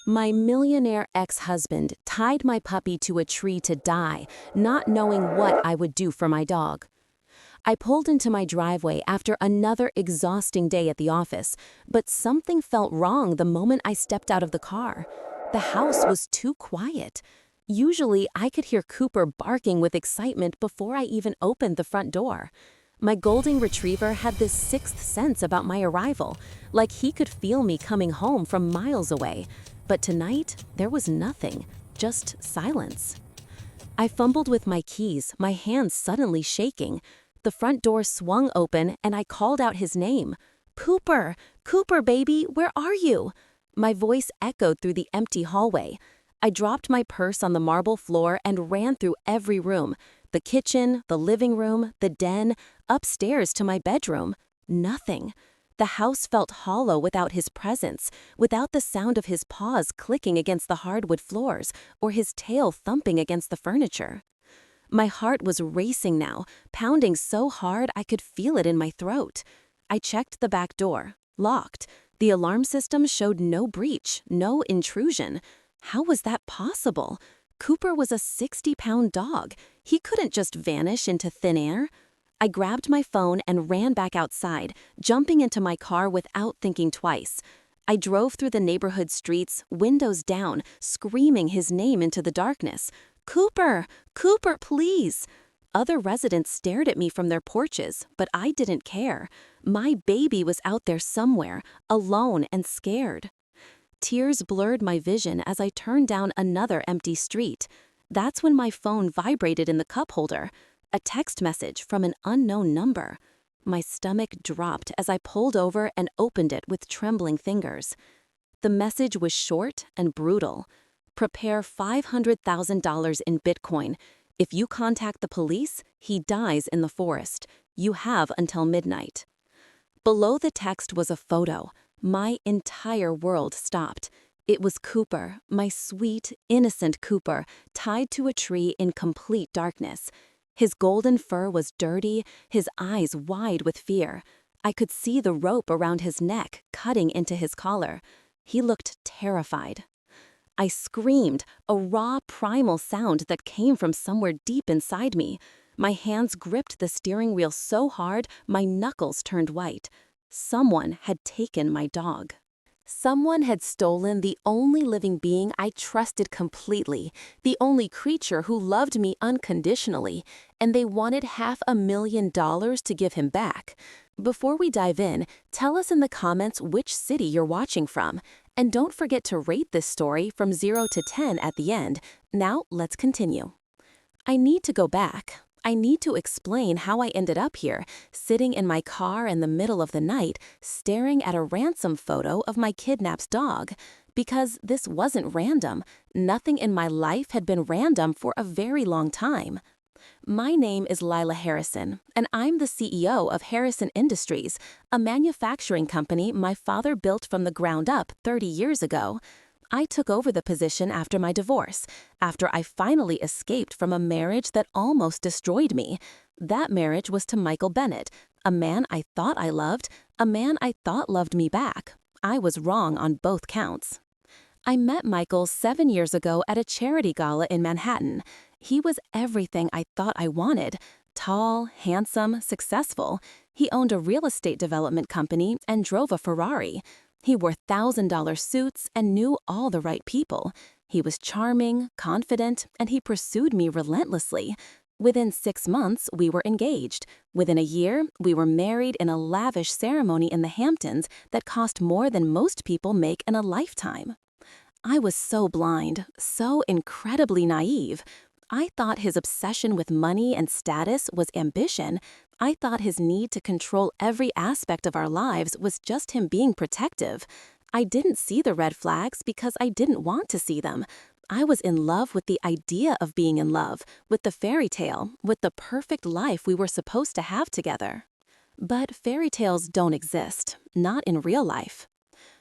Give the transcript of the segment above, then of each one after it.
My millionaire ex-husband tied my puppy to a tree to die, not knowing what I would do for my dog. I pulled into my driveway after another exhausting day at the office, but something felt wrong the moment I stepped out of the car. The house was too quiet. Usually, I could hear Cooper barking with excitement before I even opened the front door. My golden retriever had this sixth sense about my arrival, like he could feel me coming home from miles away. But tonight, there was nothing, just silence. I fumbled with my keys, my hands suddenly shaking. The front door swung open and I called out his name. "Cooper! Cooper, baby, where are you?" My voice echoed through the empty hallway. I dropped my purse on the marble floor and ran through every room. The kitchen, the living room, the den, upstairs to my bedroom. Nothing. The house felt hollow without his presence, without the sound of his paws clicking against the hardwood floors or his tail thumping against the furniture. My heart was racing now, pounding so hard I could feel it in my throat. I checked the back door. Locked. The alarm system showed no breach, no intrusion. How was that possible? Cooper was a 60-pound dog. He couldn't just vanish into thin air. I grabbed my phone and ran back outside, jumping into my car without thinking twice. I drove through the neighborhood streets, windows down, screaming his name into the darkness. "Cooper! Cooper, please!" Other residents stared at me from their porches, but I didn't care. My baby was out there somewhere, alone and scared. Tears blurred my vision as I turned down another empty street. That's when my phone vibrated in the cup holder. A text message from an unknown number. My stomach dropped as I pulled over and opened it with trembling fingers. The message was short and brutal. "Prepare $500,000 in Bitcoin. If you contact the police, he dies in the forest. You have until midnight." Below the text was a photo. My entire world stopped. It was Cooper, my sweet, innocent Cooper, tied to a tree in complete darkness. His golden fur was dirty, his eyes wide with fear. I could see the rope around his neck cutting into his collar. He looked terrified. I screamed, a raw, primal sound that came from somewhere deep inside me. My hands gripped the steering wheel so hard, my knuckles turned white. Someone had taken my dog. Someone had stolen the only living being I trusted completely, the only creature who loved me unconditionally, and they wanted $500,000 to give him back. Before we dive in, tell us in the comments which city you're watching from, and don't forget to rate this story from 0 to 10 at the end. Now, let's continue. I need to go back. I need to explain how I ended up here, sitting in my car in the middle of the night, staring at a ransom photo of my kidnapped dog. Because this wasn't random. Nothing in my life had been random for a very long time. My name is Layla Harrison, and I'm the CEO of Harrison Industries, a manufacturing company my father built from the ground up 30 years ago. I took over the position after my divorce, after I finally escaped from a marriage that almost destroyed me. That marriage was to Michael Bennett, a man I thought I loved, a man I thought loved me back. I was wrong on both counts. I met Michael 7 years ago at a charity gala in Manhattan. He was everything I thought I wanted. Tall, handsome, successful. He owned a real estate development company and drove a Ferrari. He wore $1,000 suits and knew all the right people. He was charming, confident, and he pursued me relentlessly. Within 6 months, we were engaged. Within a year, we were married in a lavish ceremony in the Hamptons that cost more than most people make in a lifetime. I was so blind, so incredibly naive. I thought his obsession with money and status was ambition. I thought his need to control every aspect of our lives was just him being protective. I didn't see the red flags because I didn't want to see them. I was in love with the idea of being in love, with the fairy tale, with the perfect life we were supposed to have together. But fairy tales don't exist, not in real life.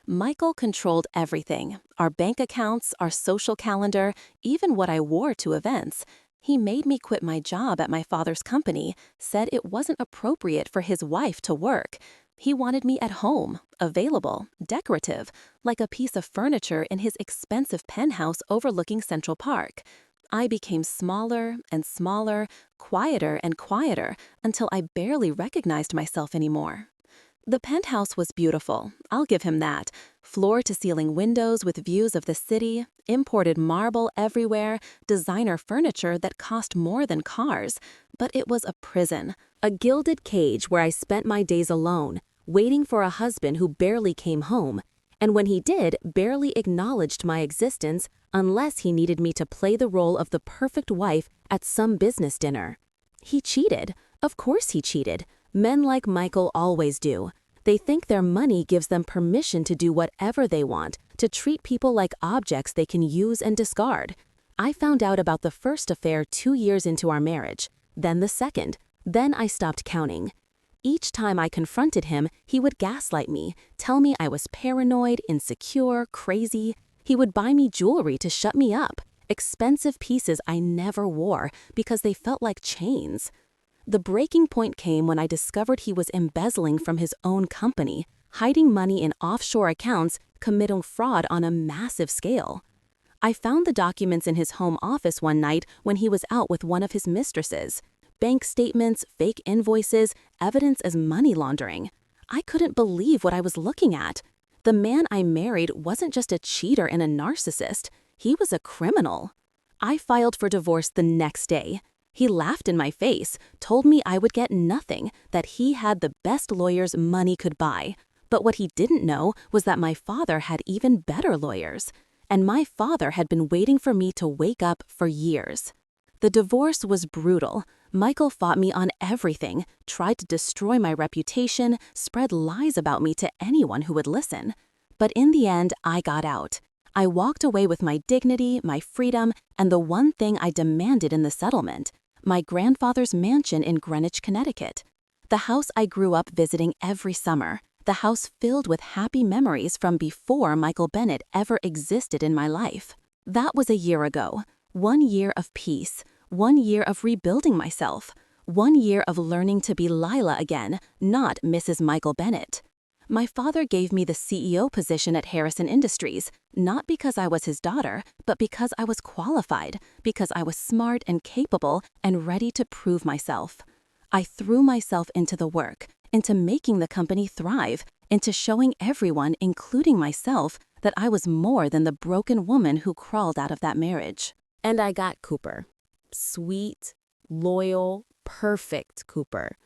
Michael controlled everything, our bank accounts, our social calendar, even what I wore to events. He made me quit my job at my father's company, said it wasn't appropriate for his wife to work. He wanted me at home, available, decorative, like a piece of furniture in his expensive penthouse overlooking Central Park. I became smaller and smaller, quieter and quieter, until I barely recognized myself anymore. The penthouse was beautiful, I'll give him that. Floor-to-ceiling windows with views of the city, imported marble everywhere, designer furniture that cost more than cars. But it was a prison, a gilded cage where I spent my days alone, waiting for a husband who barely came home, and when he did, barely acknowledged my existence unless he needed me to play the role of the perfect wife at some business dinner. He cheated. Of course he cheated. Men like Michael always do. They think their money gives them permission to do whatever they want, to treat people like objects they can use and discard. I found out about the first affair 2 years into our marriage, then the second, then I stopped counting. Each time I confronted him, he would gaslight me, tell me I was paranoid, insecure, crazy. He would buy me jewelry to shut me up, expensive pieces I never wore because they felt like chains. The breaking point came when I discovered he was embezzling from his own company, hiding money in offshore accounts, committing fraud on a massive scale. I found the documents in his home office one night when he was out with one of his mistresses. Bank statements, fake invoices, evidence as money laundering. I couldn't believe what I was looking at. The man I married wasn't just a cheater and a narcissist. He was a criminal. I filed for divorce the next day. He laughed in my face, told me I would get nothing, that he had the best lawyers money could buy. But what he didn't know was that my father had even better lawyers. And my father had been waiting for me to wake up for years. The divorce was brutal. Michael fought me on everything, tried to destroy my reputation, spread lies about me to anyone who would listen. But in the end, I got out. I walked away with my dignity, my freedom, and the one thing I demanded in the settlement: my grandfather's mansion in Greenwich, Connecticut. The house I grew up visiting every summer. The house filled with happy memories from before Michael Bennett ever existed in my life. That was a year ago. 1 year of peace. 1 year of rebuilding myself. 1 year of learning to be Layla again, not Mrs. Michael Bennett. My father gave me the CEO position at Harrison Industries, not because I was his daughter, but because I was qualified, because I was smart and capable and ready to prove myself. I threw myself into the work, into making the company thrive, into showing everyone, including myself, that I was more than the broken woman who crawled out of that marriage. And I got Cooper. Sweet, loyal, perfect Cooper.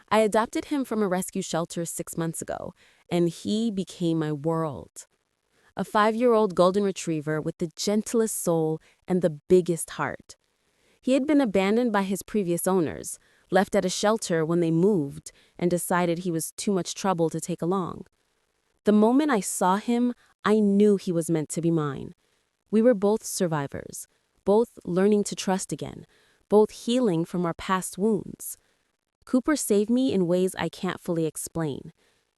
I adopted him from a rescue shelter 6 months ago, and he became my world. A 5-year-old golden retriever with the gentlest soul and the biggest heart. He had been abandoned by his previous owners, left at a shelter when they moved, and decided he was too much trouble to take along. The moment I saw him, I knew he was meant to be mine. We were both survivors, both learning to trust again, both healing from our past wounds. Cooper saved me in ways I can't fully explain.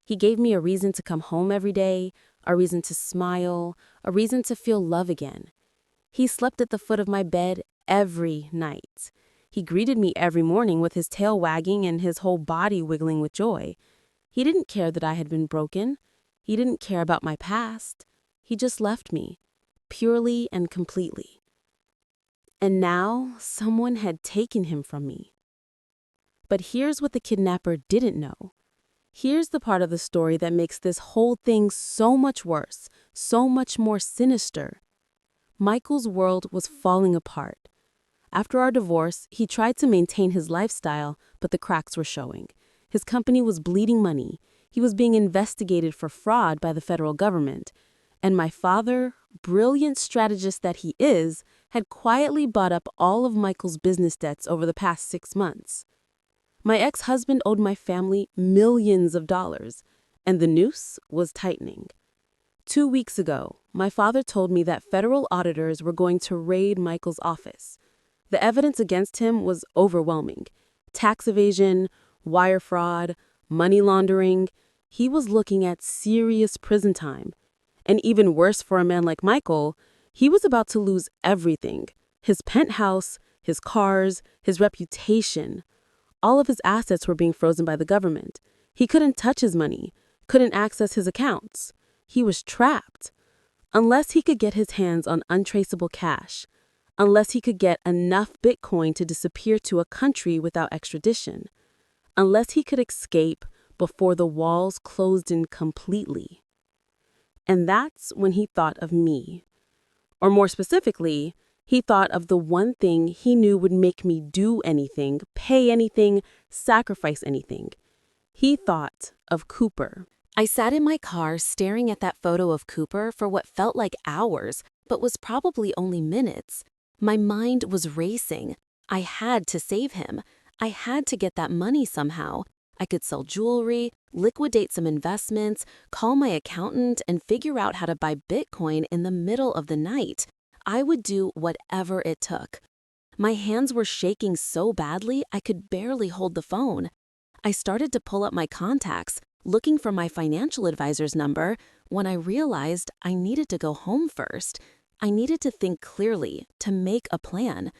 He gave me a reason to come home every day, a reason to smile, a reason to feel love again. He slept at the foot of my bed every night. He greeted me every morning with his tail wagging and his whole body wiggling with joy. He didn't care that I had been broken. He didn't care about my past. He just left me, purely and completely. And now someone had taken him from me. But here's what the kidnapper didn't know. Here's the part of the story that makes this whole thing so much worse, so much more sinister. Michael's world was falling apart. After our divorce, he tried to maintain his lifestyle, but the cracks were showing. His company was bleeding money. He was being investigated for fraud by the federal government. And my father, brilliant strategist that he is, had quietly bought up all of Michael's business debts over the past 6 months. My ex-husband owed my family millions of dollars, and the noose was tightening. 2 weeks ago, my father told me that federal auditors were going to raid Michael's office. The evidence against him was overwhelming. Tax evasion, wire fraud, money laundering. He was looking at serious prison time. And even worse for a man like Michael, he was about to lose everything. His penthouse, his cars, his reputation. All of his assets were being frozen by the government. He couldn't touch his money, couldn't access his accounts. He was trapped. Unless he could get his hands on untraceable cash, unless he could get enough Bitcoin to disappear to a country without extradition, unless he could escape before the walls closed in completely. And that's when he thought of me. Or more specifically, he thought of the one thing he knew would make me do anything, pay anything, sacrifice anything. He thought of Cooper. I sat in my car staring at that photo of Cooper for what felt like hours, but was probably only minutes. My mind was racing. I had to save him. I had to get that money somehow. I could sell jewelry, liquidate some investments, call my accountant, and figure out how to buy Bitcoin in the middle of the night. I would do whatever it took. My hands were shaking so badly I could barely hold the phone. I started to pull up my contacts, looking for my financial advisor's number, when I realized I needed to go home first. I needed to think clearly, to make a plan.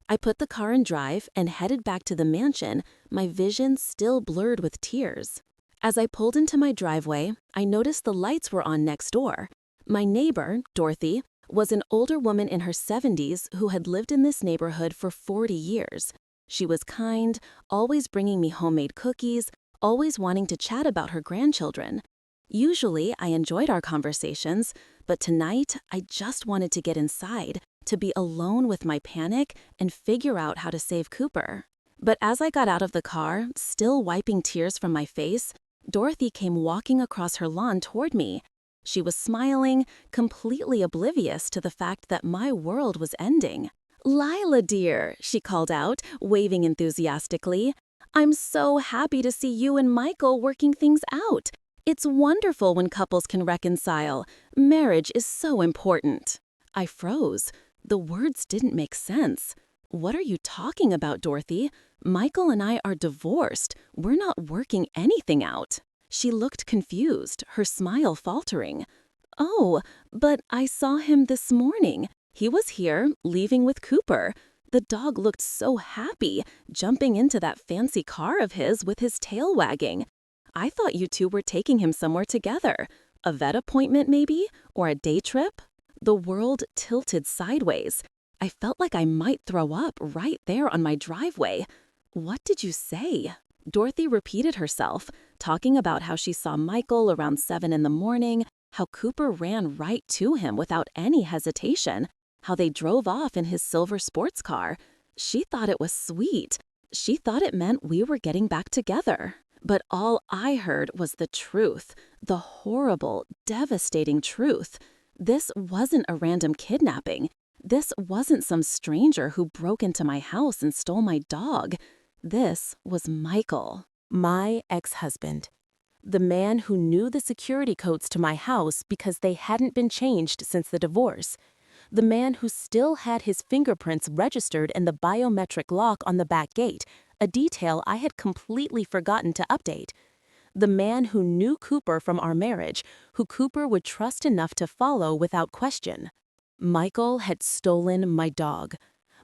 I put the car in drive and headed back to the mansion, my vision still blurred with tears. As I pulled into my driveway, I noticed the lights were on next door. My neighbor, Dorothy, was an older woman in her 70s who had lived in this neighborhood for 40 years. She was kind, always bringing me homemade cookies, always wanting to chat about her grandchildren. Usually, I enjoyed our conversations, but tonight, I just wanted to get inside, to be alone with my panic and figure out how to save Cooper. But as I got out of the car, still wiping tears from my face, Dorothy came walking across her lawn toward me. She was smiling, completely oblivious to the fact that my world was ending. "Layla, dear," she called out, waving enthusiastically. "I'm so happy to see you and Michael working things out. It's wonderful when couples can reconcile. Marriage is so important." I froze. The words didn't make sense. "What are you talking about, Dorothy? Michael and I are divorced. We're not working anything out." She looked confused, her smile faltering. "Oh, but I saw him this morning. He was here, leaving with Cooper. The dog looked so happy, jumping into that fancy car of his with his tail wagging. I thought you two were taking him somewhere together. A vet appointment, maybe? Or a day trip?" The world tilted sideways. I felt like I might throw up right there on my driveway. "What did you say?" Dorothy repeated herself, talking about how she saw Michael around 7 in the morning, how Cooper ran right to him without any hesitation, how they drove off in his silver sports car. She thought it was sweet. She thought it meant we were getting back together. But all I heard was the truth, the horrible, devastating truth. This wasn't a random kidnapping. This wasn't some stranger who broke into my house and stole my dog. This was Michael, my ex-husband. The man who knew the security codes to my house because they hadn't been changed since the divorce. The man who still had his fingerprints registered in the biometric lock on the back gate, a detail I had completely forgotten to update. The man who knew Cooper from our marriage, who Cooper would trust enough to follow without question. Michael had stolen my dog.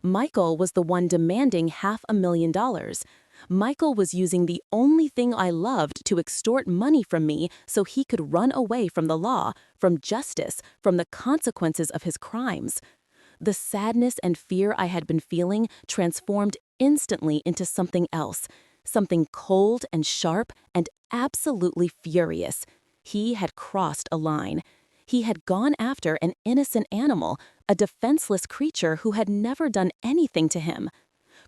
Michael was the one demanding $500,000. Michael was using the only thing I loved to extort money from me so he could run away from the law, from justice, from the consequences of his crimes. The sadness and fear I had been feeling transformed instantly into something else, something cold and sharp and absolutely furious. He had crossed a line. He had gone after an innocent animal, a defenseless creature who had never done anything to him.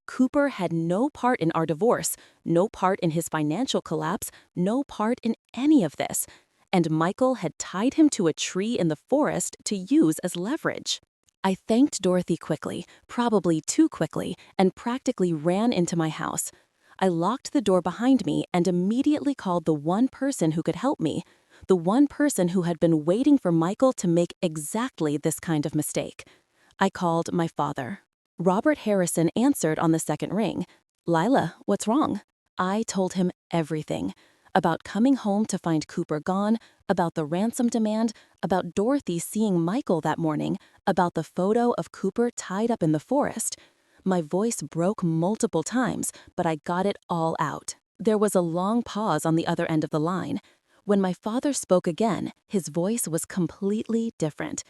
Cooper had no part in our divorce, no part in his financial collapse, no part in any of this. And Michael had tied him to a tree in the forest to use as leverage. I thanked Dorothy quickly, probably too quickly, and practically ran into my house. I locked the door behind me and immediately called the one person who could help me, the one person who had been waiting for Michael to make exactly this kind of mistake. I called my father. Robert Harrison answered on the second ring. "Layla, what's wrong?" I told him everything. About coming home to find Cooper gone, about the ransom demand, about Dorothy seeing Michael that morning, about the photo of Cooper tied up in the forest. My voice broke multiple times, but I got it all out. There was a long pause on the other end of the line. When my father spoke again, his voice was completely different.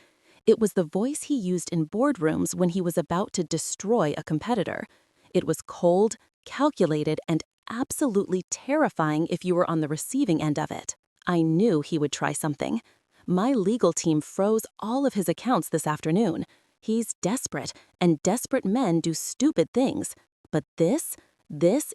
It was the voice he used in boardrooms when he was about to destroy a competitor. It was cold, calculated, and absolutely terrifying if you were on the receiving end of it. I knew he would try something. My legal team froze all of his accounts this afternoon. He's desperate, and desperate men do stupid things. But this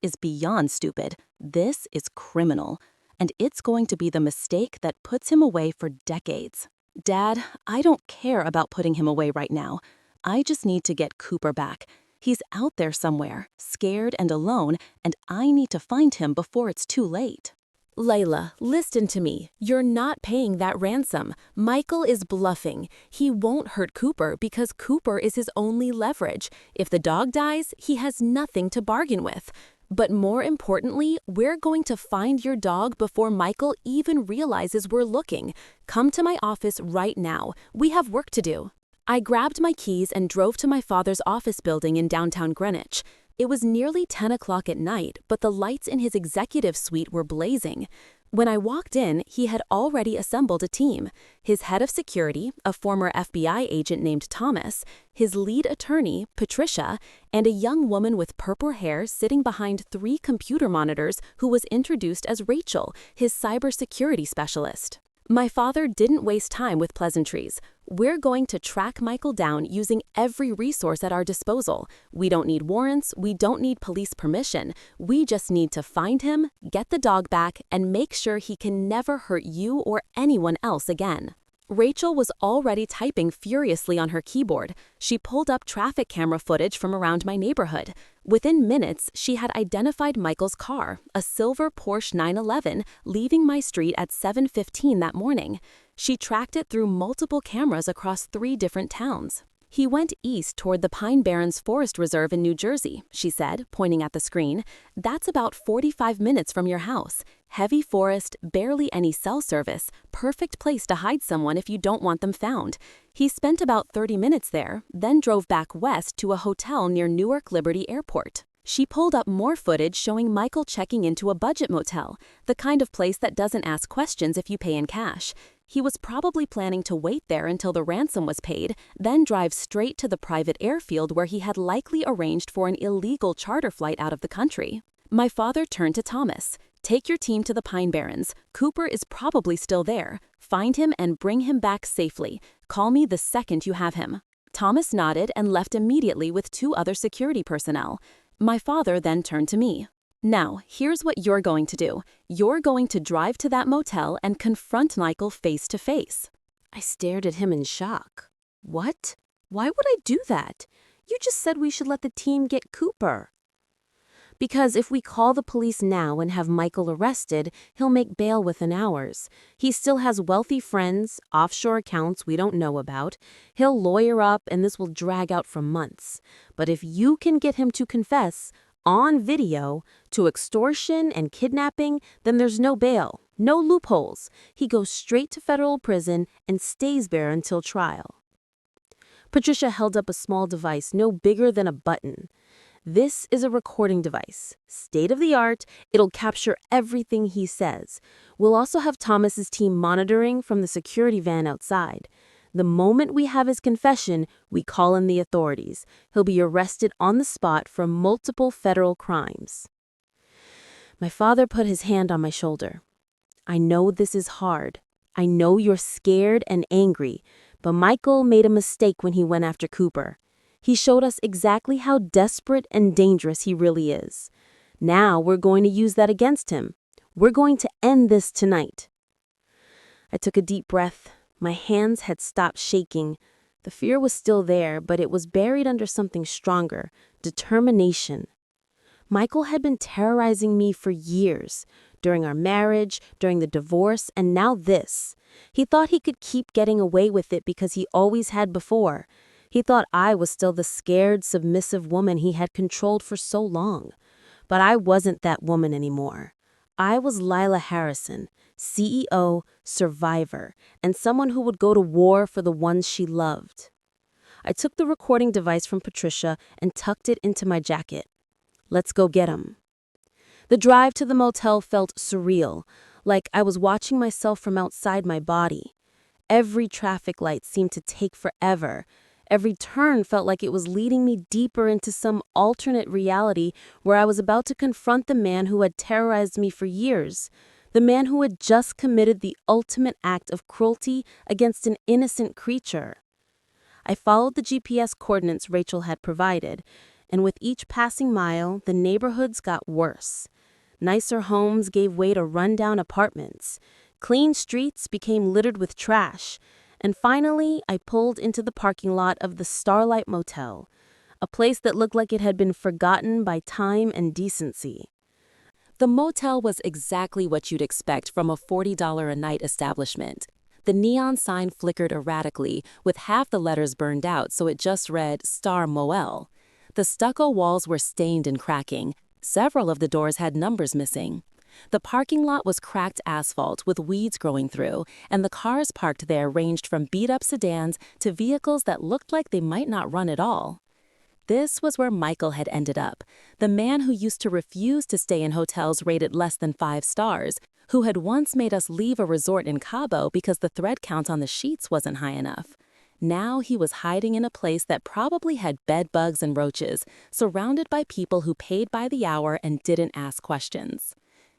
is beyond stupid. This is criminal. And it's going to be the mistake that puts him away for decades. Dad, I don't care about putting him away right now. I just need to get Cooper back. He's out there somewhere, scared and alone, and I need to find him before it's too late. Layla, listen to me. You're not paying that ransom. Michael is bluffing. He won't hurt Cooper because Cooper is his only leverage. If the dog dies, he has nothing to bargain with. But more importantly, we're going to find your dog before Michael even realizes we're looking. Come to my office right now. We have work to do. I grabbed my keys and drove to my father's office building in downtown Greenwich. It was nearly 10 o'clock at night, but the lights in his executive suite were blazing. When I walked in, he had already assembled a team. His head of security, a former FBI agent named Thomas, his lead attorney, Patricia, and a young woman with purple hair sitting behind 3 computer monitors who was introduced as Rachel, his cybersecurity specialist. My father didn't waste time with pleasantries. We're going to track Michael down using every resource at our disposal. We don't need warrants, we don't need police permission. We just need to find him, get the dog back, and make sure he can never hurt you or anyone else again. Rachel was already typing furiously on her keyboard. She pulled up traffic camera footage from around my neighborhood. Within minutes, she had identified Michael's car, a silver Porsche 911, leaving my street at 7:15 that morning. She tracked it through multiple cameras across 3 different towns. He went east toward the Pine Barrens Forest Reserve in New Jersey, she said, pointing at the screen. That's about 45 minutes from your house. Heavy forest, barely any cell service, perfect place to hide someone if you don't want them found. He spent about 30 minutes there, then drove back west to a hotel near Newark Liberty Airport. She pulled up more footage showing Michael checking into a budget motel, the kind of place that doesn't ask questions if you pay in cash. He was probably planning to wait there until the ransom was paid, then drive straight to the private airfield where he had likely arranged for an illegal charter flight out of the country. My father turned to Thomas. Take your team to the Pine Barrens. Cooper is probably still there. Find him and bring him back safely. Call me the second you have him. Thomas nodded and left immediately with 2 other security personnel. My father then turned to me. Now, here's what you're going to do. You're going to drive to that motel and confront Michael face to face. I stared at him in shock. What? Why would I do that? You just said we should let the team get Cooper. Because if we call the police now and have Michael arrested, he'll make bail within hours. He still has wealthy friends, offshore accounts we don't know about. He'll lawyer up and this will drag out for months. But if you can get him to confess, on video, to extortion and kidnapping, then there's no bail, no loopholes. He goes straight to federal prison and stays there until trial. Patricia held up a small device no bigger than a button. This is a recording device. State of the art, it'll capture everything he says. We'll also have Thomas's team monitoring from the security van outside. The moment we have his confession, we call in the authorities. He'll be arrested on the spot for multiple federal crimes. My father put his hand on my shoulder. I know this is hard. I know you're scared and angry, but Michael made a mistake when he went after Cooper. He showed us exactly how desperate and dangerous he really is. Now we're going to use that against him. We're going to end this tonight. I took a deep breath. My hands had stopped shaking. The fear was still there, but it was buried under something stronger, determination. Michael had been terrorizing me for years, during our marriage, during the divorce, and now this. He thought he could keep getting away with it because he always had before. He thought I was still the scared, submissive woman he had controlled for so long. But I wasn't that woman anymore. I was Layla Harrison, CEO, survivor, and someone who would go to war for the ones she loved. I took the recording device from Patricia and tucked it into my jacket. Let's go get him. The drive to the motel felt surreal, like I was watching myself from outside my body. Every traffic light seemed to take forever. Every turn felt like it was leading me deeper into some alternate reality where I was about to confront the man who had terrorized me for years, the man who had just committed the ultimate act of cruelty against an innocent creature. I followed the GPS coordinates Rachel had provided, and with each passing mile, the neighborhoods got worse. Nicer homes gave way to rundown apartments. Clean streets became littered with trash. And finally, I pulled into the parking lot of the Starlight Motel, a place that looked like it had been forgotten by time and decency. The motel was exactly what you'd expect from a $40 a night establishment. The neon sign flickered erratically, with half the letters burned out so it just read Star Moel. The stucco walls were stained and cracking. Several of the doors had numbers missing. The parking lot was cracked asphalt with weeds growing through, and the cars parked there ranged from beat-up sedans to vehicles that looked like they might not run at all. This was where Michael had ended up, the man who used to refuse to stay in hotels rated less than 5 stars, who had once made us leave a resort in Cabo because the thread count on the sheets wasn't high enough. Now he was hiding in a place that probably had bed bugs and roaches, surrounded by people who paid by the hour and didn't ask questions.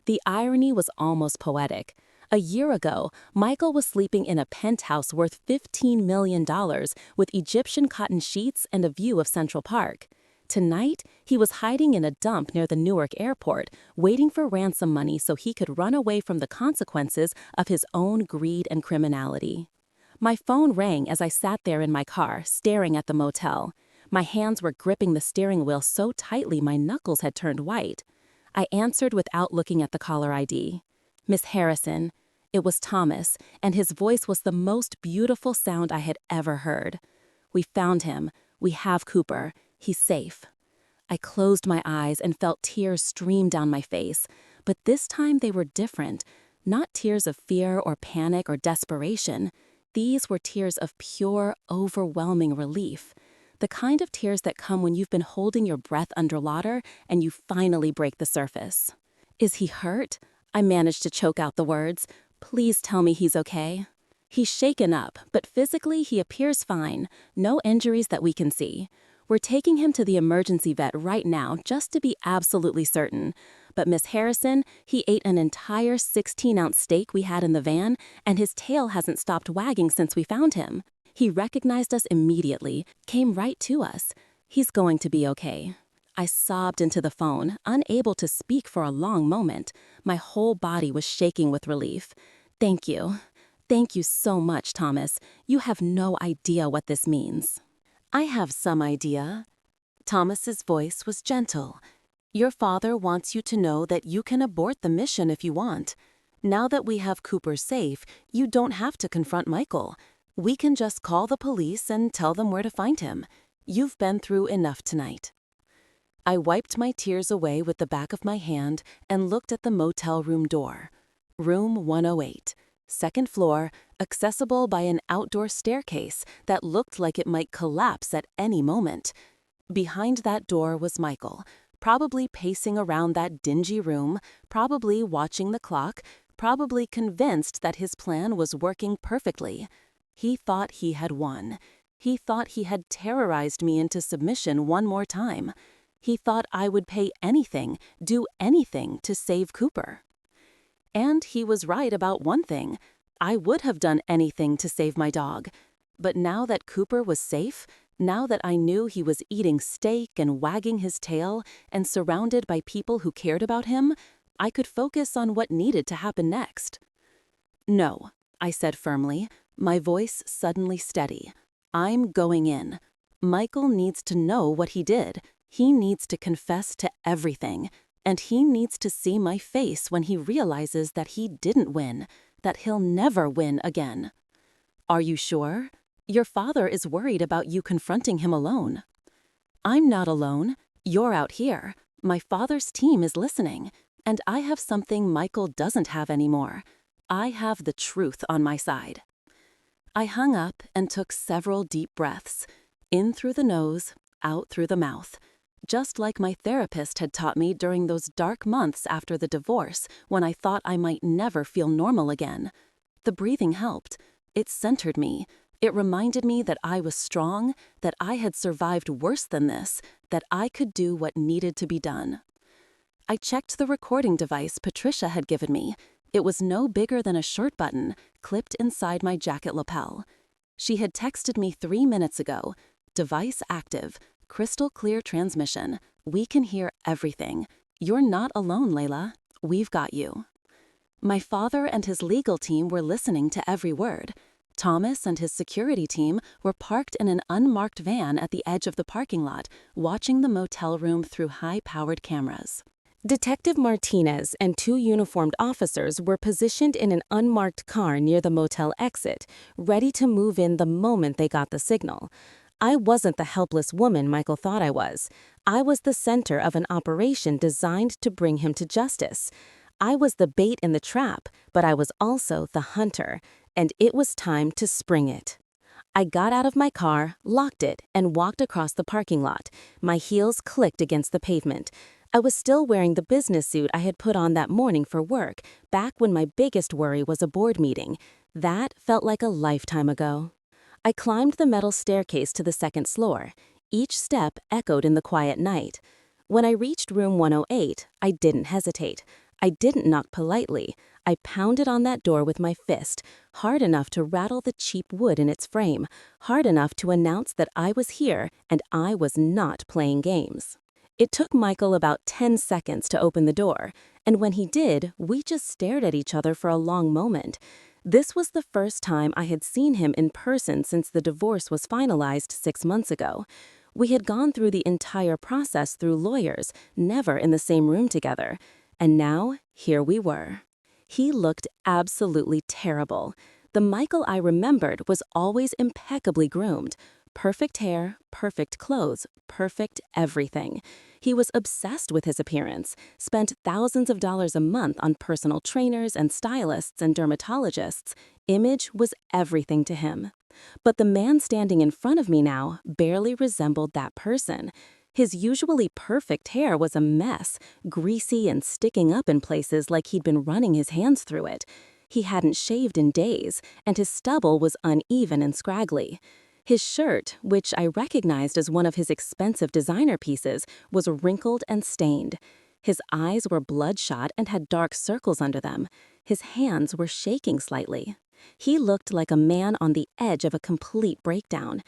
The irony was almost poetic. A year ago, Michael was sleeping in a penthouse worth $15 million with Egyptian cotton sheets and a view of Central Park. Tonight, he was hiding in a dump near the Newark airport, waiting for ransom money so he could run away from the consequences of his own greed and criminality. My phone rang as I sat there in my car, staring at the motel. My hands were gripping the steering wheel so tightly my knuckles had turned white. I answered without looking at the caller ID. Miss Harrison. It was Thomas, and his voice was the most beautiful sound I had ever heard. We found him. We have Cooper. He's safe. I closed my eyes and felt tears stream down my face, but this time they were different. Not tears of fear or panic or desperation. These were tears of pure, overwhelming relief. The kind of tears that come when you've been holding your breath underwater and you finally break the surface. Is he hurt? I managed to choke out the words. Please tell me he's okay. He's shaken up, but physically he appears fine. No injuries that we can see. We're taking him to the emergency vet right now just to be absolutely certain. But Miss Harrison, he ate an entire 16-ounce steak we had in the van, and his tail hasn't stopped wagging since we found him. He recognized us immediately, came right to us. He's going to be okay. I sobbed into the phone, unable to speak for a long moment. My whole body was shaking with relief. Thank you. Thank you so much, Thomas. You have no idea what this means. I have some idea. Thomas's voice was gentle. Your father wants you to know that you can abort the mission if you want. Now that we have Cooper safe, you don't have to confront Michael. We can just call the police and tell them where to find him. You've been through enough tonight. I wiped my tears away with the back of my hand and looked at the motel room door. Room 108, second floor, accessible by an outdoor staircase that looked like it might collapse at any moment. Behind that door was Michael, probably pacing around that dingy room, probably watching the clock, probably convinced that his plan was working perfectly. He thought he had won. He thought he had terrorized me into submission one more time. He thought I would pay anything, do anything to save Cooper. And he was right about one thing. I would have done anything to save my dog. But now that Cooper was safe, now that I knew he was eating steak and wagging his tail and surrounded by people who cared about him, I could focus on what needed to happen next. No, I said firmly, my voice suddenly steady. I'm going in. Michael needs to know what he did. He needs to confess to everything. And he needs to see my face when he realizes that he didn't win, that he'll never win again. Are you sure? Your father is worried about you confronting him alone. I'm not alone. You're out here. My father's team is listening. And I have something Michael doesn't have anymore. I have the truth on my side. I hung up and took several deep breaths, in through the nose, out through the mouth. just like my therapist had taught me during those dark months after the divorce when I thought I might never feel normal again. The breathing helped. It centered me. It reminded me that I was strong, that I had survived worse than this, that I could do what needed to be done. I checked the recording device Patricia had given me. It was no bigger than a shirt button, clipped inside my jacket lapel. She had texted me 3 minutes ago. Device active. Crystal clear transmission. We can hear everything. You're not alone, Layla. We've got you. My father and his legal team were listening to every word. Thomas and his security team were parked in an unmarked van at the edge of the parking lot, watching the motel room through high-powered cameras. Detective Martinez and 2 uniformed officers were positioned in an unmarked car near the motel exit, ready to move in the moment they got the signal. I wasn't the helpless woman Michael thought I was. I was the center of an operation designed to bring him to justice. I was the bait in the trap, but I was also the hunter, and it was time to spring it. I got out of my car, locked it, and walked across the parking lot. My heels clicked against the pavement. I was still wearing the business suit I had put on that morning for work, back when my biggest worry was a board meeting. That felt like a lifetime ago. I climbed the metal staircase to the 2nd floor. Each step echoed in the quiet night. When I reached room 108, I didn't hesitate. I didn't knock politely. I pounded on that door with my fist, hard enough to rattle the cheap wood in its frame, hard enough to announce that I was here and I was not playing games. It took Michael about 10 seconds to open the door, and when he did, we just stared at each other for a long moment. This was the first time I had seen him in person since the divorce was finalized 6 months ago. We had gone through the entire process through lawyers, never in the same room together. And now, here we were. He looked absolutely terrible. The Michael I remembered was always impeccably groomed. Perfect hair, perfect clothes, perfect everything. He was obsessed with his appearance, spent thousands of dollars a month on personal trainers and stylists and dermatologists. Image was everything to him. But the man standing in front of me now barely resembled that person. His usually perfect hair was a mess, greasy and sticking up in places like he'd been running his hands through it. He hadn't shaved in days, and his stubble was uneven and scraggly. His shirt, which I recognized as one of his expensive designer pieces, was wrinkled and stained. His eyes were bloodshot and had dark circles under them. His hands were shaking slightly. He looked like a man on the edge of a complete breakdown.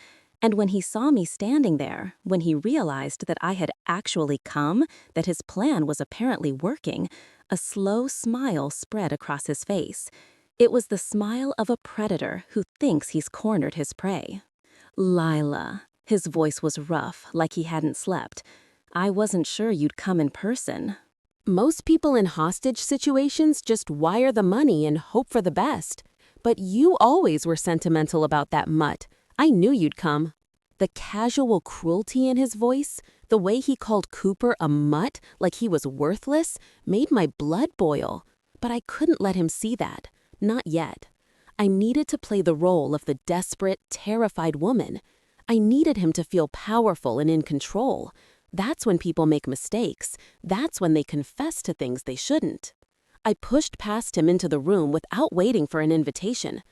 And when he saw me standing there, when he realized that I had actually come, that his plan was apparently working, a slow smile spread across his face. It was the smile of a predator who thinks he's cornered his prey. Layla. His voice was rough, like he hadn't slept. I wasn't sure you'd come in person. Most people in hostage situations just wire the money and hope for the best. But you always were sentimental about that mutt. I knew you'd come. The casual cruelty in his voice, the way he called Cooper a mutt like he was worthless, made my blood boil. But I couldn't let him see that. Not yet. I needed to play the role of the desperate, terrified woman. I needed him to feel powerful and in control. That's when people make mistakes. That's when they confess to things they shouldn't. I pushed past him into the room without waiting for an invitation.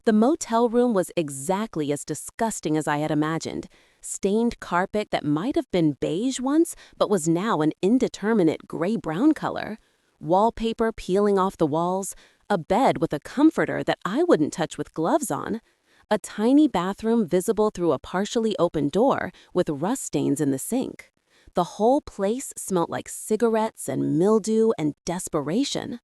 The motel room was exactly as disgusting as I had imagined. Stained carpet that might have been beige once, but was now an indeterminate gray-brown color. Wallpaper peeling off the walls. A bed with a comforter that I wouldn't touch with gloves on. A tiny bathroom visible through a partially open door with rust stains in the sink. The whole place smelt like cigarettes and mildew and desperation.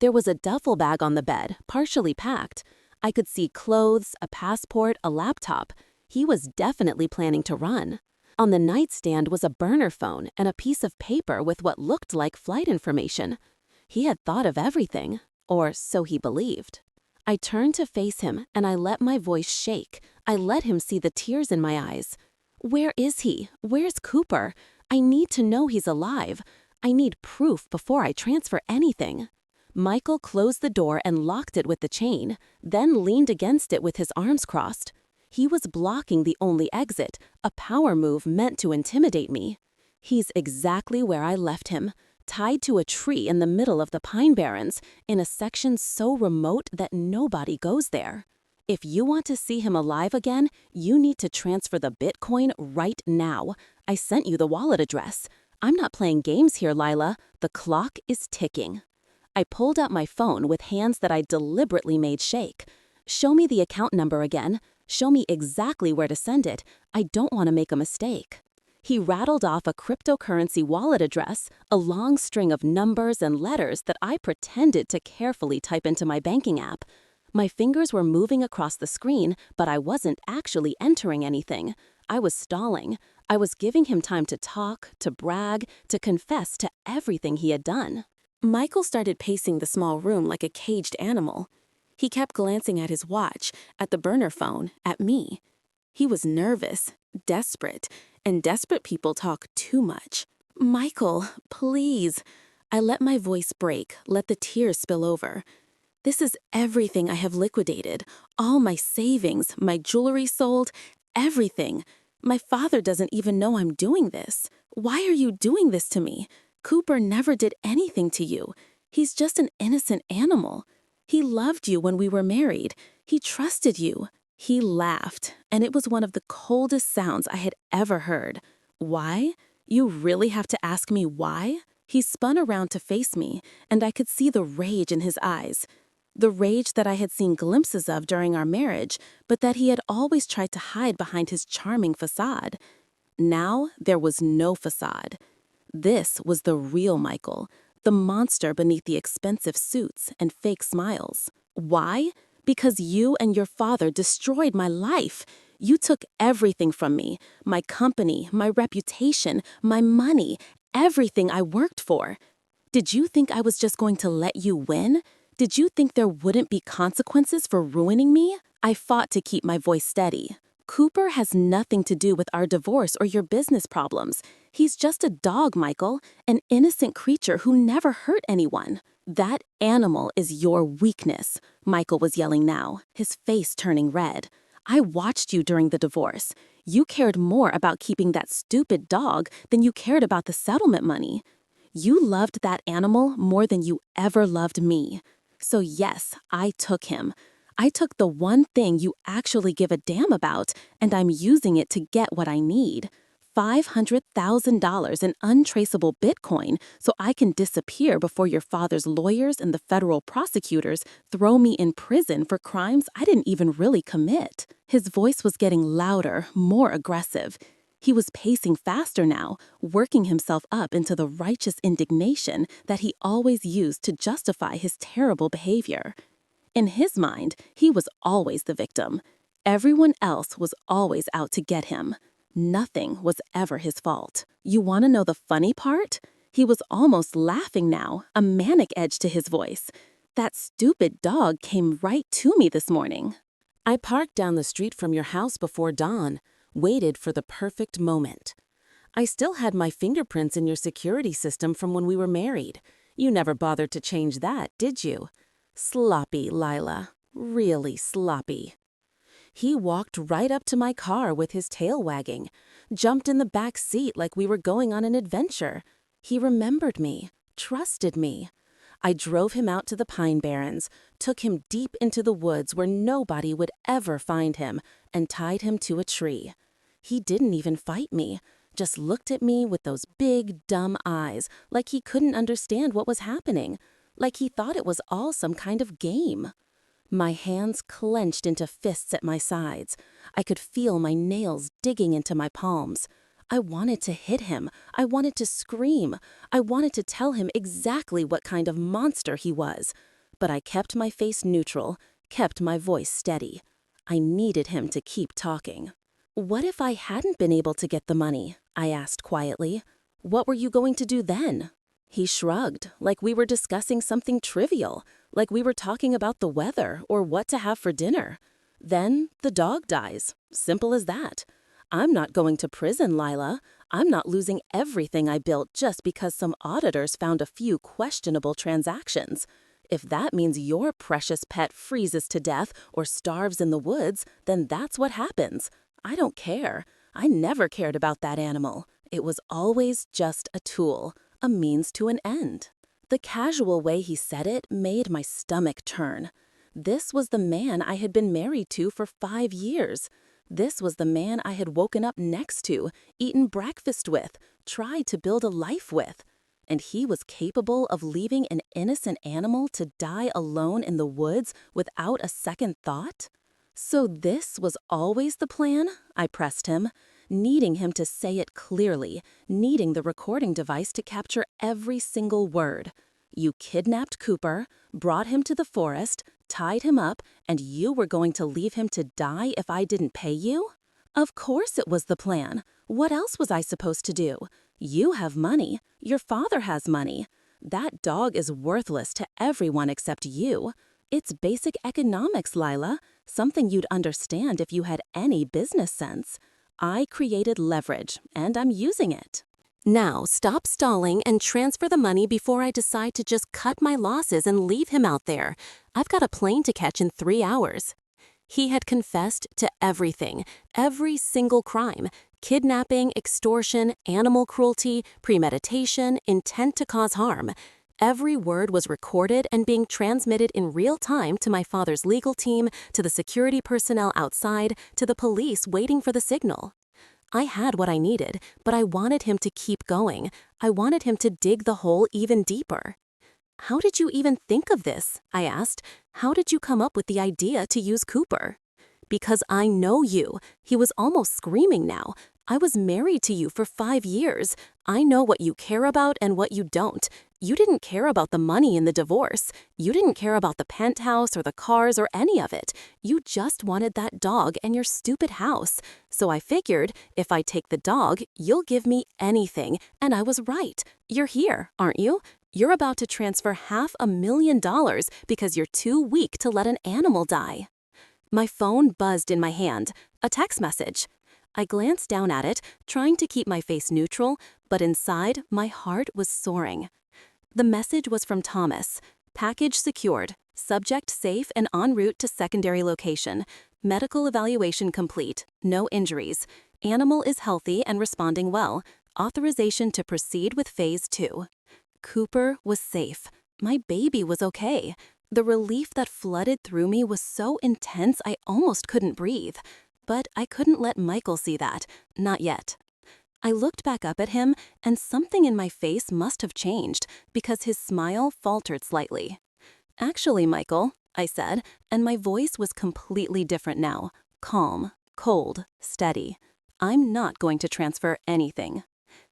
There was a duffel bag on the bed, partially packed. I could see clothes, a passport, a laptop. He was definitely planning to run. On the nightstand was a burner phone and a piece of paper with what looked like flight information. He had thought of everything, or so he believed. I turned to face him and I let my voice shake. I let him see the tears in my eyes. Where is he? Where's Cooper? I need to know he's alive. I need proof before I transfer anything. Michael closed the door and locked it with the chain, then leaned against it with his arms crossed. He was blocking the only exit, a power move meant to intimidate me. He's exactly where I left him, tied to a tree in the middle of the Pine Barrens, in a section so remote that nobody goes there. If you want to see him alive again, you need to transfer the Bitcoin right now. I sent you the wallet address. I'm not playing games here, Layla. The clock is ticking. I pulled out my phone with hands that I deliberately made shake. Show me the account number again. Show me exactly where to send it. I don't want to make a mistake. He rattled off a cryptocurrency wallet address, a long string of numbers and letters that I pretended to carefully type into my banking app. My fingers were moving across the screen, but I wasn't actually entering anything. I was stalling. I was giving him time to talk, to brag, to confess to everything he had done. Michael started pacing the small room like a caged animal. He kept glancing at his watch, at the burner phone, at me. He was nervous, desperate, and desperate people talk too much. Michael, please. I let my voice break, let the tears spill over. This is everything I have liquidated, all my savings, my jewelry sold, everything. My father doesn't even know I'm doing this. Why are you doing this to me? Cooper never did anything to you. He's just an innocent animal. He loved you when we were married. He trusted you. He laughed, and it was one of the coldest sounds I had ever heard. Why? You really have to ask me why? He spun around to face me, and I could see the rage in his eyes. The rage that I had seen glimpses of during our marriage, but that he had always tried to hide behind his charming facade. Now there was no facade. This was the real Michael, the monster beneath the expensive suits and fake smiles. Why? Because you and your father destroyed my life. You took everything from me, my company, my reputation, my money, everything I worked for. Did you think I was just going to let you win? Did you think there wouldn't be consequences for ruining me? I fought to keep my voice steady. Cooper has nothing to do with our divorce or your business problems. He's just a dog, Michael, an innocent creature who never hurt anyone. That animal is your weakness, Michael was yelling now, his face turning red. I watched you during the divorce. You cared more about keeping that stupid dog than you cared about the settlement money. You loved that animal more than you ever loved me. So yes, I took him. I took the one thing you actually give a damn about, and I'm using it to get what I need. $500,000 in untraceable Bitcoin so I can disappear before your father's lawyers and the federal prosecutors throw me in prison for crimes I didn't even really commit. His voice was getting louder, more aggressive. He was pacing faster now, working himself up into the righteous indignation that he always used to justify his terrible behavior. In his mind, he was always the victim. Everyone else was always out to get him. Nothing was ever his fault. You want to know the funny part? He was almost laughing now, a manic edge to his voice. That stupid dog came right to me this morning. I parked down the street from your house before dawn, waited for the perfect moment. I still had my fingerprints in your security system from when we were married. You never bothered to change that, did you? Sloppy, Layla. Really sloppy. He walked right up to my car with his tail wagging, jumped in the back seat like we were going on an adventure. He remembered me, trusted me. I drove him out to the Pine Barrens, took him deep into the woods where nobody would ever find him, and tied him to a tree. He didn't even fight me, just looked at me with those big, dumb eyes, like he couldn't understand what was happening, like he thought it was all some kind of game. My hands clenched into fists at my sides. I could feel my nails digging into my palms. I wanted to hit him. I wanted to scream. I wanted to tell him exactly what kind of monster he was. But I kept my face neutral, kept my voice steady. I needed him to keep talking. What if I hadn't been able to get the money? I asked quietly. What were you going to do then? He shrugged, like we were discussing something trivial, like we were talking about the weather or what to have for dinner. Then the dog dies. Simple as that. I'm not going to prison, Layla. I'm not losing everything I built just because some auditors found a few questionable transactions. If that means your precious pet freezes to death or starves in the woods, then that's what happens. I don't care. I never cared about that animal. It was always just a tool, a means to an end. The casual way he said it made my stomach turn. This was the man I had been married to for 5 years. This was the man I had woken up next to, eaten breakfast with, tried to build a life with. And he was capable of leaving an innocent animal to die alone in the woods without a second thought? So this was always the plan? I pressed him, needing him to say it clearly, needing the recording device to capture every single word. You kidnapped Cooper, brought him to the forest, tied him up, and you were going to leave him to die if I didn't pay you? Of course it was the plan. What else was I supposed to do? You have money. Your father has money. That dog is worthless to everyone except you. It's basic economics, Layla, something you'd understand if you had any business sense. I created leverage, and I'm using it. Now, stop stalling and transfer the money before I decide to just cut my losses and leave him out there. I've got a plane to catch in 3 hours. He had confessed to everything, every single crime: kidnapping, extortion, animal cruelty, premeditation, intent to cause harm. Every word was recorded and being transmitted in real time to my father's legal team, to the security personnel outside, to the police waiting for the signal. I had what I needed, but I wanted him to keep going. I wanted him to dig the hole even deeper. How did you even think of this? I asked. How did you come up with the idea to use Cooper? Because I know you. He was almost screaming now. I was married to you for 5 years. I know what you care about and what you don't. You didn't care about the money in the divorce. You didn't care about the penthouse or the cars or any of it. You just wanted that dog and your stupid house. So I figured, if I take the dog, you'll give me anything. And I was right. You're here, aren't you? You're about to transfer $500,000 because you're too weak to let an animal die. My phone buzzed in my hand. A text message. I glanced down at it, trying to keep my face neutral, but inside, my heart was soaring. The message was from Thomas. Package secured. Subject safe and en route to secondary location. Medical evaluation complete. No injuries. Animal is healthy and responding well. Authorization to proceed with phase 2. Cooper was safe. My baby was okay. The relief that flooded through me was so intense I almost couldn't breathe. But I couldn't let Michael see that. Not yet. I looked back up at him, and something in my face must have changed, because his smile faltered slightly. Actually, Michael, I said, and my voice was completely different now. Calm, cold, steady. I'm not going to transfer anything.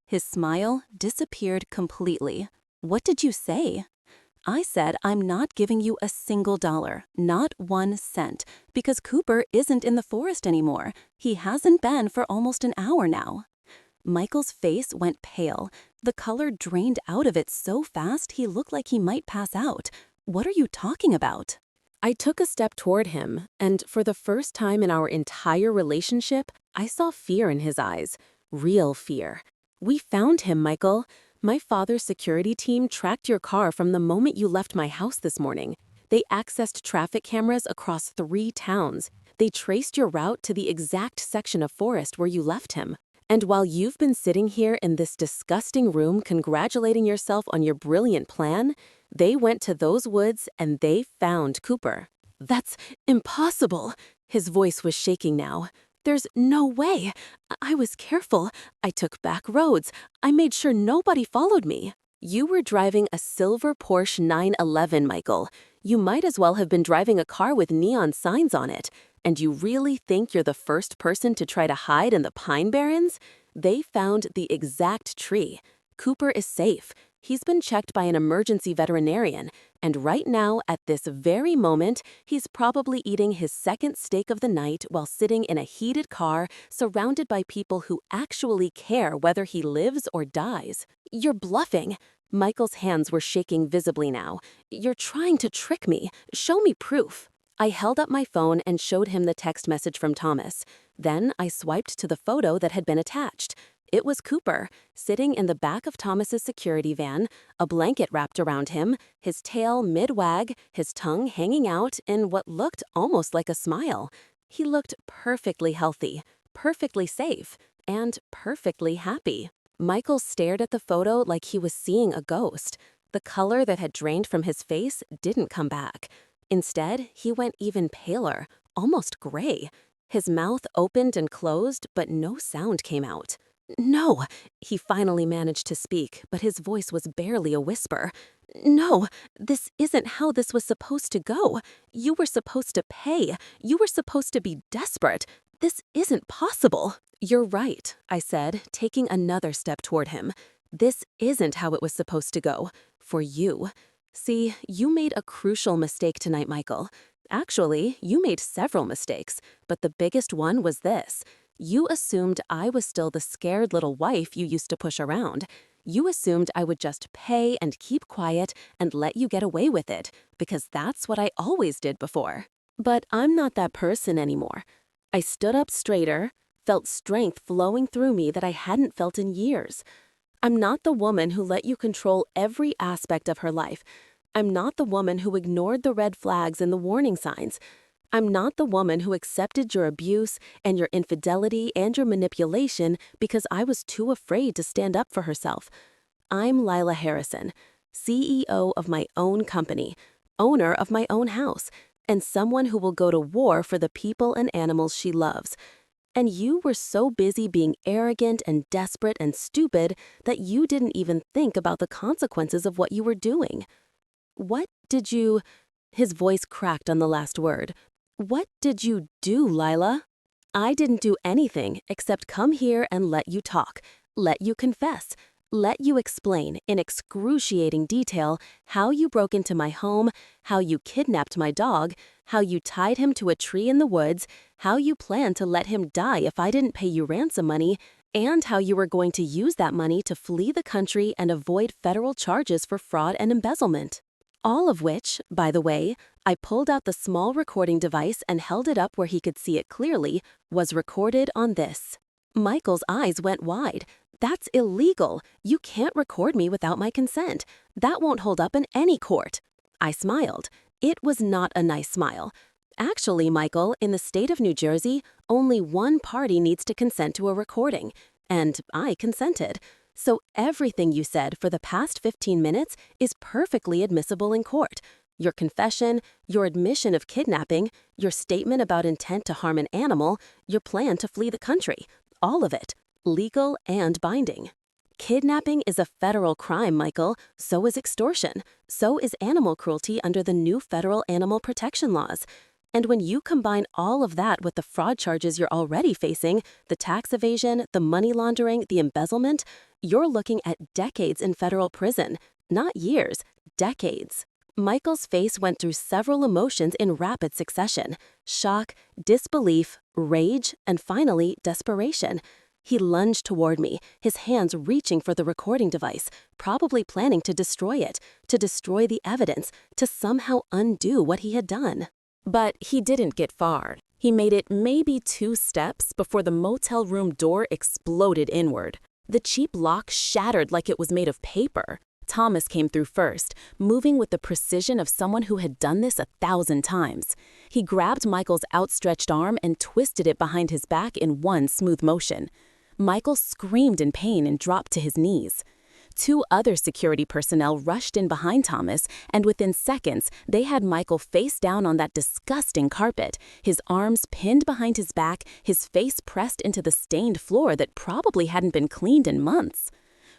His smile disappeared completely. What did you say? I said I'm not giving you a single dollar, not 1 cent, because Cooper isn't in the forest anymore. He hasn't been for almost an hour now. Michael's face went pale. The color drained out of it so fast he looked like he might pass out. What are you talking about? I took a step toward him, and for the first time in our entire relationship, I saw fear in his eyes. Real fear. We found him, Michael. My father's security team tracked your car from the moment you left my house this morning. They accessed traffic cameras across 3 towns. They traced your route to the exact section of forest where you left him. And while you've been sitting here in this disgusting room congratulating yourself on your brilliant plan, they went to those woods and they found Cooper. That's impossible. His voice was shaking now. There's no way. I was careful. I took back roads. I made sure nobody followed me. You were driving a silver Porsche 911, Michael. You might as well have been driving a car with neon signs on it. And you really think you're the first person to try to hide in the Pine Barrens? They found the exact tree. Cooper is safe. He's been checked by an emergency veterinarian, and right now, at this very moment, he's probably eating his second steak of the night while sitting in a heated car surrounded by people who actually care whether he lives or dies. You're bluffing. Michael's hands were shaking visibly now. You're trying to trick me. Show me proof. I held up my phone and showed him the text message from Thomas. Then I swiped to the photo that had been attached. It was Cooper, sitting in the back of Thomas's security van, a blanket wrapped around him, his tail mid-wag, his tongue hanging out in what looked almost like a smile. He looked perfectly healthy, perfectly safe, and perfectly happy. Michael stared at the photo like he was seeing a ghost. The color that had drained from his face didn't come back. Instead, he went even paler, almost gray. His mouth opened and closed, but no sound came out. "No," he finally managed to speak, but his voice was barely a whisper. "No, this isn't how this was supposed to go. You were supposed to pay. You were supposed to be desperate. This isn't possible." "You're right," I said, taking another step toward him. "This isn't how it was supposed to go. For you. See, you made a crucial mistake tonight, Michael. Actually, you made several mistakes, but the biggest one was this. You assumed I was still the scared little wife you used to push around. You assumed I would just pay and keep quiet and let you get away with it, because that's what I always did before. But I'm not that person anymore." I stood up straighter, felt strength flowing through me that I hadn't felt in years. I'm not the woman who let you control every aspect of her life. I'm not the woman who ignored the red flags and the warning signs. I'm not the woman who accepted your abuse and your infidelity and your manipulation because I was too afraid to stand up for herself. I'm Layla Harrison, CEO of my own company, owner of my own house, and someone who will go to war for the people and animals she loves. And you were so busy being arrogant and desperate and stupid that you didn't even think about the consequences of what you were doing. What did you... His voice cracked on the last word. "What did you do, Layla?" "I didn't do anything except come here and let you talk, let you confess, let you explain in excruciating detail how you broke into my home, how you kidnapped my dog, how you tied him to a tree in the woods, how you planned to let him die if I didn't pay you ransom money, and how you were going to use that money to flee the country and avoid federal charges for fraud and embezzlement." All of which, by the way, I pulled out the small recording device and held it up where he could see it clearly, was recorded on this. Michael's eyes went wide. "That's illegal. You can't record me without my consent. That won't hold up in any court." I smiled. It was not a nice smile. "Actually, Michael, in the state of New Jersey, only one party needs to consent to a recording. And I consented. So everything you said for the past 15 minutes is perfectly admissible in court. Your confession, your admission of kidnapping, your statement about intent to harm an animal, your plan to flee the country. All of it. Legal and binding. Kidnapping is a federal crime, Michael. So is extortion. So is animal cruelty under the new federal animal protection laws. And when you combine all of that with the fraud charges you're already facing, the tax evasion, the money laundering, the embezzlement, you're looking at decades in federal prison. Not years, decades. Michael's face went through several emotions in rapid succession: shock, disbelief, rage, and finally, desperation. He lunged toward me, his hands reaching for the recording device, probably planning to destroy it, to destroy the evidence, to somehow undo what he had done. But he didn't get far. He made it maybe 2 steps before the motel room door exploded inward. The cheap lock shattered like it was made of paper. Thomas came through first, moving with the precision of someone who had done this 1,000 times. He grabbed Michael's outstretched arm and twisted it behind his back in one smooth motion. Michael screamed in pain and dropped to his knees. 2 other security personnel rushed in behind Thomas, and within seconds, they had Michael face down on that disgusting carpet, his arms pinned behind his back, his face pressed into the stained floor that probably hadn't been cleaned in months.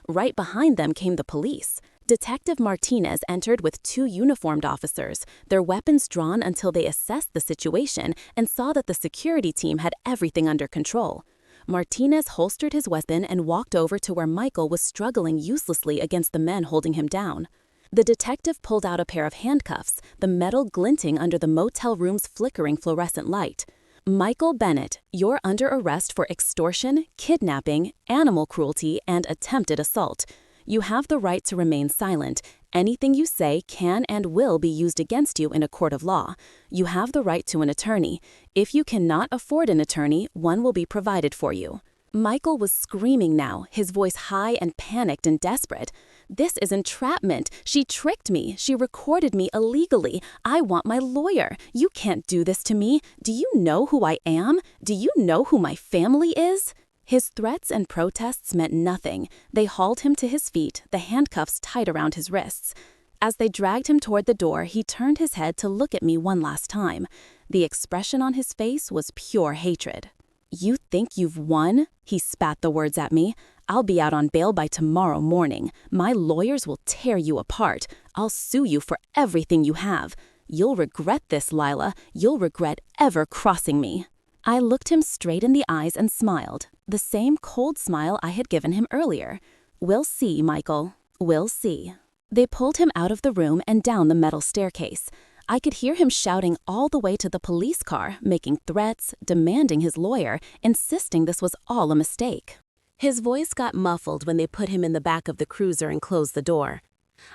Right behind them came the police. Detective Martinez entered with 2 uniformed officers, their weapons drawn until they assessed the situation and saw that the security team had everything under control. Martinez holstered his weapon and walked over to where Michael was struggling uselessly against the men holding him down. The detective pulled out a pair of handcuffs, the metal glinting under the motel room's flickering fluorescent light. "Michael Bennett, you're under arrest for extortion, kidnapping, animal cruelty, and attempted assault. You have the right to remain silent. Anything you say can and will be used against you in a court of law. You have the right to an attorney. If you cannot afford an attorney, one will be provided for you." Michael was screaming now, his voice high and panicked and desperate. "This is entrapment. She tricked me. She recorded me illegally. I want my lawyer. You can't do this to me. Do you know who I am? Do you know who my family is?" His threats and protests meant nothing. They hauled him to his feet, the handcuffs tight around his wrists. As they dragged him toward the door, he turned his head to look at me one last time. The expression on his face was pure hatred. "You think you've won?" He spat the words at me. "I'll be out on bail by tomorrow morning. My lawyers will tear you apart. I'll sue you for everything you have. You'll regret this, Layla. You'll regret ever crossing me." I looked him straight in the eyes and smiled, the same cold smile I had given him earlier. "We'll see, Michael. We'll see." They pulled him out of the room and down the metal staircase. I could hear him shouting all the way to the police car, making threats, demanding his lawyer, insisting this was all a mistake. His voice got muffled when they put him in the back of the cruiser and closed the door.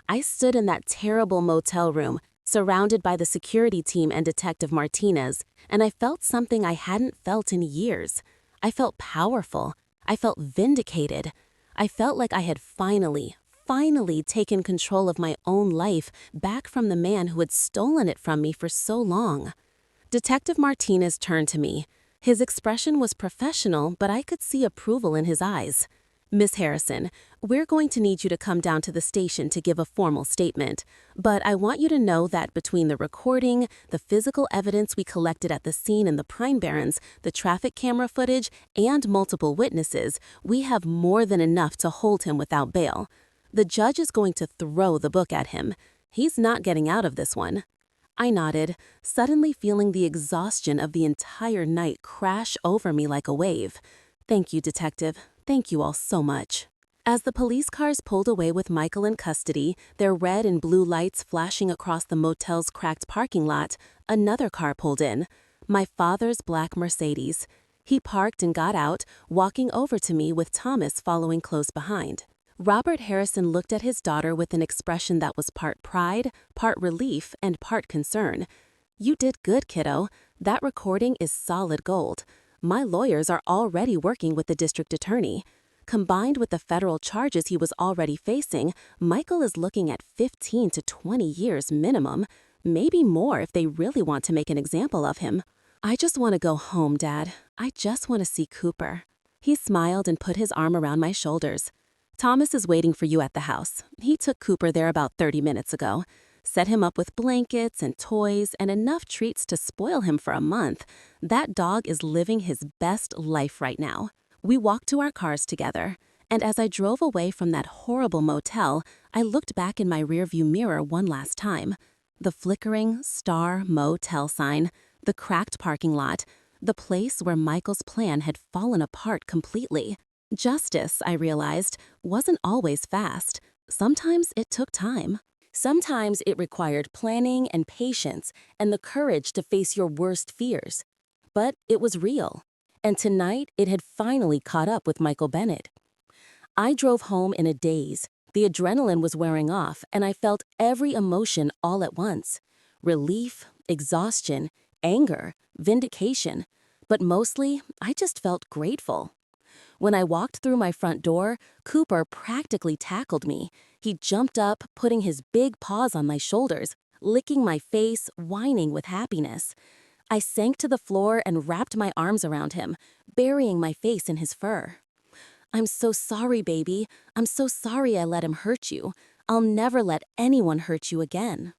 I stood in that terrible motel room, surrounded by the security team and Detective Martinez, and I felt something I hadn't felt in years. I felt powerful. I felt vindicated. I felt like I had finally taken control of my own life back from the man who had stolen it from me for so long. Detective Martinez turned to me. His expression was professional, but I could see approval in his eyes. "Miss Harrison, we're going to need you to come down to the station to give a formal statement, but I want you to know that between the recording, the physical evidence we collected at the scene in the Pine Barrens, the traffic camera footage, and multiple witnesses, we have more than enough to hold him without bail. The judge is going to throw the book at him. He's not getting out of this one." I nodded, suddenly feeling the exhaustion of the entire night crash over me like a wave. "Thank you, Detective. Thank you all so much." As the police cars pulled away with Michael in custody, their red and blue lights flashing across the motel's cracked parking lot, another car pulled in. My father's black Mercedes. He parked and got out, walking over to me with Thomas following close behind. Robert Harrison looked at his daughter with an expression that was part pride, part relief, and part concern. "You did good, kiddo. That recording is solid gold. My lawyers are already working with the district attorney. Combined with the federal charges he was already facing, Michael is looking at 15 to 20 years minimum, maybe more if they really want to make an example of him. I just want to go home, Dad. I just want to see Cooper." He smiled and put his arm around my shoulders. "Thomas is waiting for you at the house. He took Cooper there about 30 minutes ago. Set him up with blankets and toys and enough treats to spoil him for a month. That dog is living his best life right now." We walked to our cars together, and as I drove away from that horrible motel, I looked back in my rearview mirror one last time. The flickering Star Motel sign, the cracked parking lot, the place where Michael's plan had fallen apart completely. Justice, I realized, wasn't always fast. Sometimes it took time. Sometimes it required planning and patience and the courage to face your worst fears. But it was real. And tonight, it had finally caught up with Michael Bennett. I drove home in a daze. The adrenaline was wearing off, and I felt every emotion all at once. Relief, exhaustion, anger, vindication. But mostly, I just felt grateful. When I walked through my front door, Cooper practically tackled me. He jumped up, putting his big paws on my shoulders, licking my face, whining with happiness. I sank to the floor and wrapped my arms around him, burying my face in his fur. "I'm so sorry, baby. I'm so sorry I let him hurt you. I'll never let anyone hurt you again."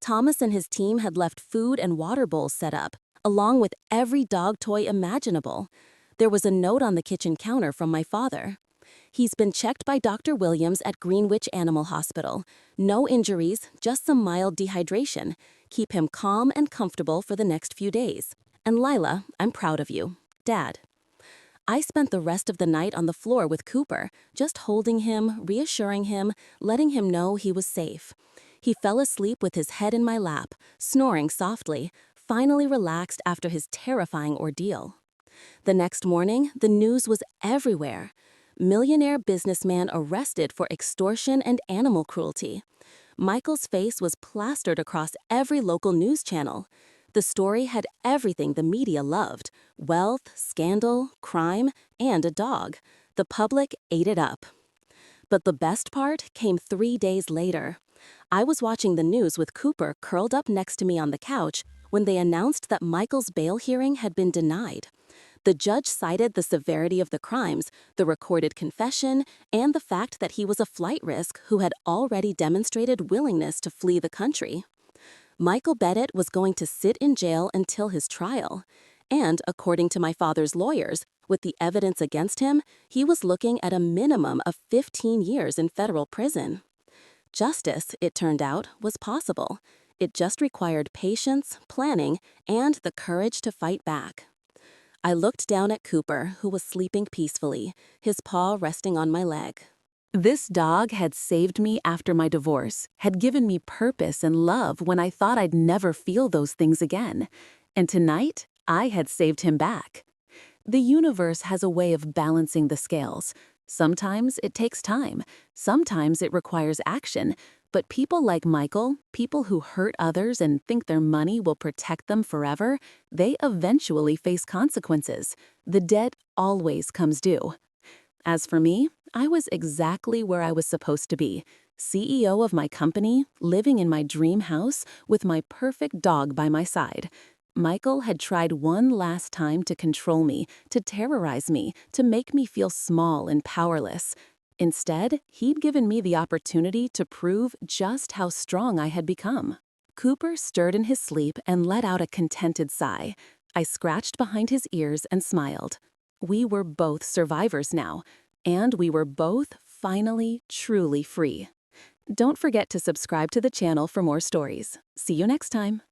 Thomas and his team had left food and water bowls set up, along with every dog toy imaginable. There was a note on the kitchen counter from my father. "He's been checked by Dr. Williams at Greenwich Animal Hospital. No injuries, just some mild dehydration. Keep him calm and comfortable for the next few days. And Layla, I'm proud of you. Dad." I spent the rest of the night on the floor with Cooper, just holding him, reassuring him, letting him know he was safe. He fell asleep with his head in my lap, snoring softly, finally relaxed after his terrifying ordeal. The next morning, the news was everywhere. Millionaire businessman arrested for extortion and animal cruelty. Michael's face was plastered across every local news channel. The story had everything the media loved: wealth, scandal, crime, and a dog. The public ate it up. But the best part came 3 days later. I was watching the news with Cooper curled up next to me on the couch when they announced that Michael's bail hearing had been denied. The judge cited the severity of the crimes, the recorded confession, and the fact that he was a flight risk who had already demonstrated willingness to flee the country. Michael Bennett was going to sit in jail until his trial. And, according to my father's lawyers, with the evidence against him, he was looking at a minimum of 15 years in federal prison. Justice, it turned out, was possible. It just required patience, planning, and the courage to fight back. I looked down at Cooper, who was sleeping peacefully, his paw resting on my leg. This dog had saved me after my divorce, had given me purpose and love when I thought I'd never feel those things again. And tonight, I had saved him back. The universe has a way of balancing the scales. Sometimes it takes time, sometimes it requires action, but people like Michael, people who hurt others and think their money will protect them forever, they eventually face consequences. The debt always comes due. As for me, I was exactly where I was supposed to be, CEO of my company, living in my dream house with my perfect dog by my side. Michael had tried one last time to control me, to terrorize me, to make me feel small and powerless. Instead, he'd given me the opportunity to prove just how strong I had become. Cooper stirred in his sleep and let out a contented sigh. I scratched behind his ears and smiled. We were both survivors now, and we were both finally truly free. Don't forget to subscribe to the channel for more stories. See you next time.